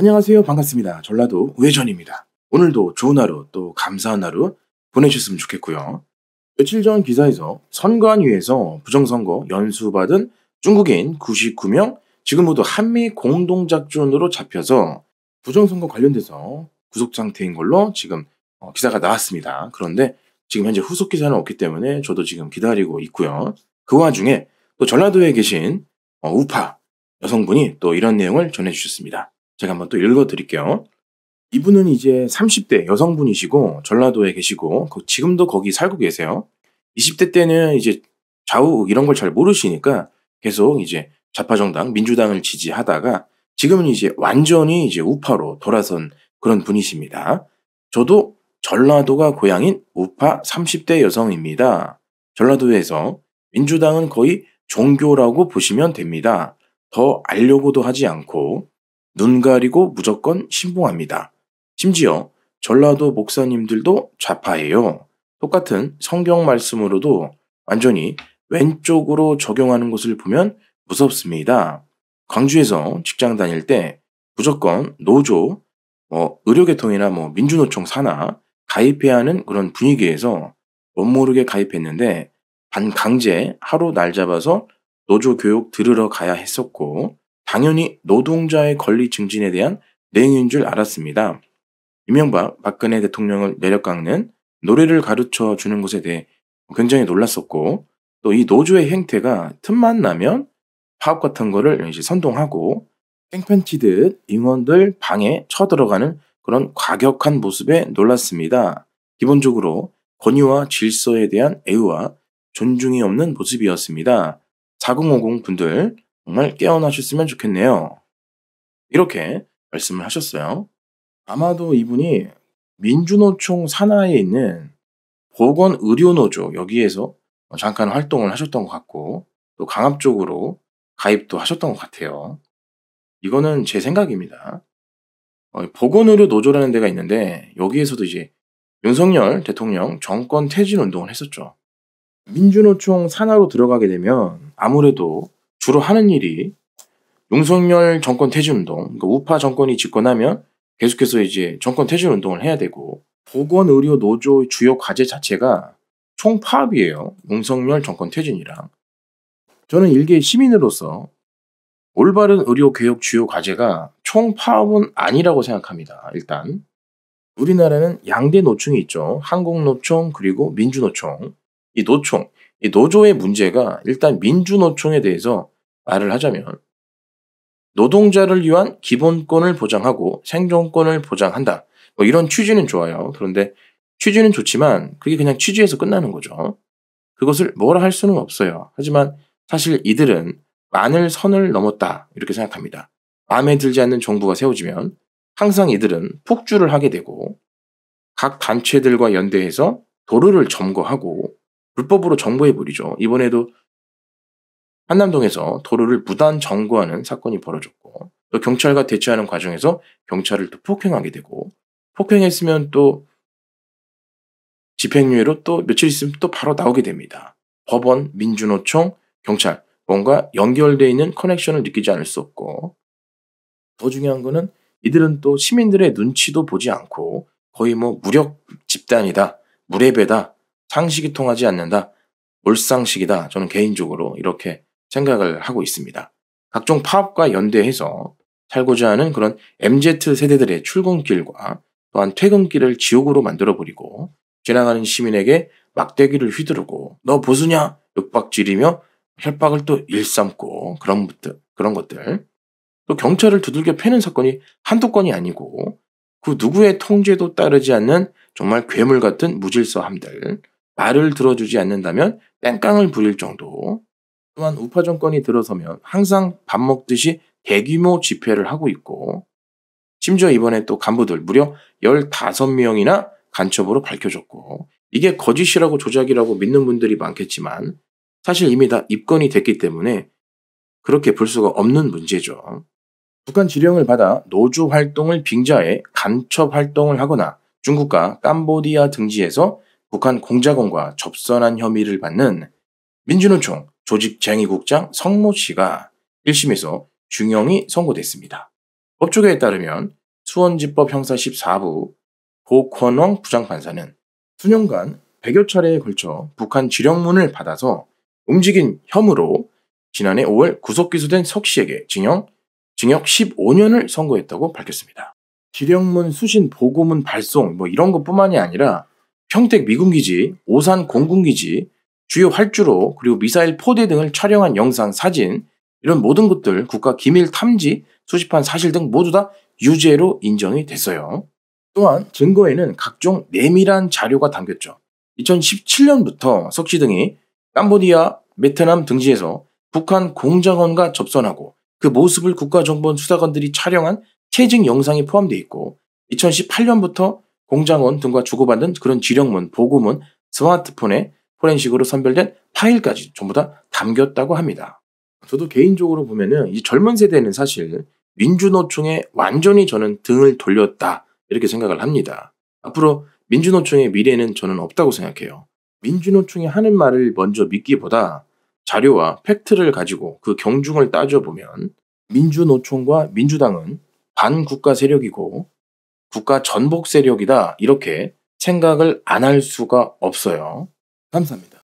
안녕하세요. 반갑습니다. 전라도 우회전입니다. 오늘도 좋은 하루 또 감사한 하루 보내셨으면 좋겠고요. 며칠 전 기사에서 선관위에서 부정선거 연수받은 중국인 99명 지금 모두 한미 공동작전으로 잡혀서 부정선거 관련돼서 구속 상태인 걸로 지금 기사가 나왔습니다. 그런데 지금 현재 후속 기사는 없기 때문에 저도 지금 기다리고 있고요. 그 와중에 또 전라도에 계신 우파 여성분이 또 이런 내용을 전해주셨습니다. 제가 한번 또 읽어드릴게요. 이분은 이제 30대 여성분이시고 전라도에 계시고 지금도 거기 살고 계세요. 20대 때는 이제 좌우 이런 걸 잘 모르시니까 계속 이제 좌파 정당 민주당을 지지하다가 지금은 이제 완전히 이제 우파로 돌아선 그런 분이십니다. 저도 전라도가 고향인 우파 30대 여성입니다. 전라도에서 민주당은 거의 종교라고 보시면 됩니다. 더 알려고도 하지 않고 눈 가리고 무조건 신봉합니다. 심지어 전라도 목사님들도 좌파예요. 똑같은 성경 말씀으로도 완전히 왼쪽으로 적용하는 것을 보면 무섭습니다. 광주에서 직장 다닐 때 무조건 노조, 의료계통이나 민주노총 산하 가입해야 하는 그런 분위기에서 못 모르게 가입했는데 반강제 하루 날 잡아서 노조 교육 들으러 가야 했었고 당연히 노동자의 권리 증진에 대한 내용인 줄 알았습니다. 이명박 박근혜 대통령을 내려깎는 노래를 가르쳐 주는 것에 대해 굉장히 놀랐었고 또 이 노조의 행태가 틈만 나면 파업 같은 거를 이제 선동하고 땡볕치듯 임원들 방에 쳐들어가는 그런 과격한 모습에 놀랐습니다. 기본적으로 권위와 질서에 대한 애우와 존중이 없는 모습이었습니다. 4050 분들 정말 깨어나셨으면 좋겠네요. 이렇게 말씀을 하셨어요. 아마도 이분이 민주노총 산하에 있는 보건의료노조 여기에서 잠깐 활동을 하셨던 것 같고 또 강압 적으로 가입도 하셨던 것 같아요. 이거는 제 생각입니다. 보건의료노조라는 데가 있는데 여기에서도 이제 윤석열 대통령 정권 퇴진 운동을 했었죠. 민주노총 산하로 들어가게 되면 아무래도 주로 하는 일이 윤석열 정권 퇴진 운동, 그러니까 우파 정권이 집권하면 계속해서 이제 정권 퇴진 운동을 해야 되고 보건의료 노조 주요 과제 자체가 총파업이에요. 윤석열 정권 퇴진이랑. 저는 일개 시민으로서 올바른 의료 개혁 주요 과제가 총파업은 아니라고 생각합니다. 일단 우리나라는 양대 노총이 있죠. 한국노총 그리고 민주노총. 이 노조의 문제가 일단 민주노총에 대해서 말을 하자면 노동자를 위한 기본권을 보장하고 생존권을 보장한다. 이런 취지는 좋아요. 그런데 취지는 좋지만 그게 그냥 취지에서 끝나는 거죠. 그것을 뭐라 할 수는 없어요. 하지만 사실 이들은 마늘 선을 넘었다. 이렇게 생각합니다. 마음에 들지 않는 정부가 세워지면 항상 이들은 폭주를 하게 되고 각 단체들과 연대해서 도로를 점거하고 불법으로 점거해버리죠. 이번에도 한남동에서 도로를 무단 점거하는 사건이 벌어졌고 또 경찰과 대치하는 과정에서 경찰을 또 폭행하게 되고 폭행했으면 또 집행유예로 또 며칠 있으면 또 바로 나오게 됩니다. 법원, 민주노총, 경찰 뭔가 연결되어 있는 커넥션을 느끼지 않을 수 없고 더 중요한 거는 이들은 또 시민들의 눈치도 보지 않고 거의 무력 집단이다, 무례배다, 상식이 통하지 않는다, 몰상식이다. 저는 개인적으로 이렇게 생각을 하고 있습니다. 각종 파업과 연대해서 살고자 하는 그런 MZ 세대들의 출근길과 또한 퇴근길을 지옥으로 만들어버리고 지나가는 시민에게 막대기를 휘두르고 너 보수냐? 윽박지르며 혈박을 또 일삼고 그런 것들 또 경찰을 두들겨 패는 사건이 한두 건이 아니고 그 누구의 통제도 따르지 않는 정말 괴물 같은 무질서함들 말을 들어주지 않는다면 땡깡을 부릴 정도 또한 우파 정권이 들어서면 항상 밥 먹듯이 대규모 집회를 하고 있고 심지어 이번에 또 간부들 무려 15명이나 간첩으로 밝혀졌고 이게 거짓이라고 조작이라고 믿는 분들이 많겠지만 사실 이미 다 입건이 됐기 때문에 그렇게 볼 수가 없는 문제죠. 북한 지령을 받아 노조 활동을 빙자해 간첩 활동을 하거나 중국과 캄보디아 등지에서 북한 공작원과 접선한 혐의를 받는 민주노총 조직쟁의국장 성모 씨가 1심에서 중형이 선고됐습니다. 법조계에 따르면 수원지법 형사 14부 고권왕 부장판사는 수년간 100여 차례에 걸쳐 북한 지령문을 받아서 움직인 혐의로 지난해 5월 구속 기소된 석 씨에게 징역 15년을 선고했다고 밝혔습니다. 지령문 수신 보고문 발송 이런 것뿐만이 아니라 평택 미군기지, 오산 공군기지, 주요 활주로 그리고 미사일 포대 등을 촬영한 영상, 사진 이런 모든 것들 국가 기밀 탐지, 수집한 사실 등 모두 다 유죄로 인정이 됐어요. 또한 증거에는 각종 내밀한 자료가 담겼죠. 2017년부터 석 씨 등이 캄보디아, 베트남 등지에서 북한 공작원과 접선하고 그 모습을 국가정보원 수사관들이 촬영한 채증 영상이 포함되어 있고 2018년부터 공작원 등과 주고받은 그런 지령문, 보고문, 스마트폰에 포렌식으로 선별된 파일까지 전부 다 담겼다고 합니다. 저도 개인적으로 보면은 이 젊은 세대는 사실 민주노총에 완전히 저는 등을 돌렸다 이렇게 생각을 합니다. 앞으로 민주노총의 미래는 저는 없다고 생각해요. 민주노총이 하는 말을 먼저 믿기보다 자료와 팩트를 가지고 그 경중을 따져보면 민주노총과 민주당은 반국가 세력이고 국가 전복 세력이다 이렇게 생각을 안 할 수가 없어요. 감사합니다.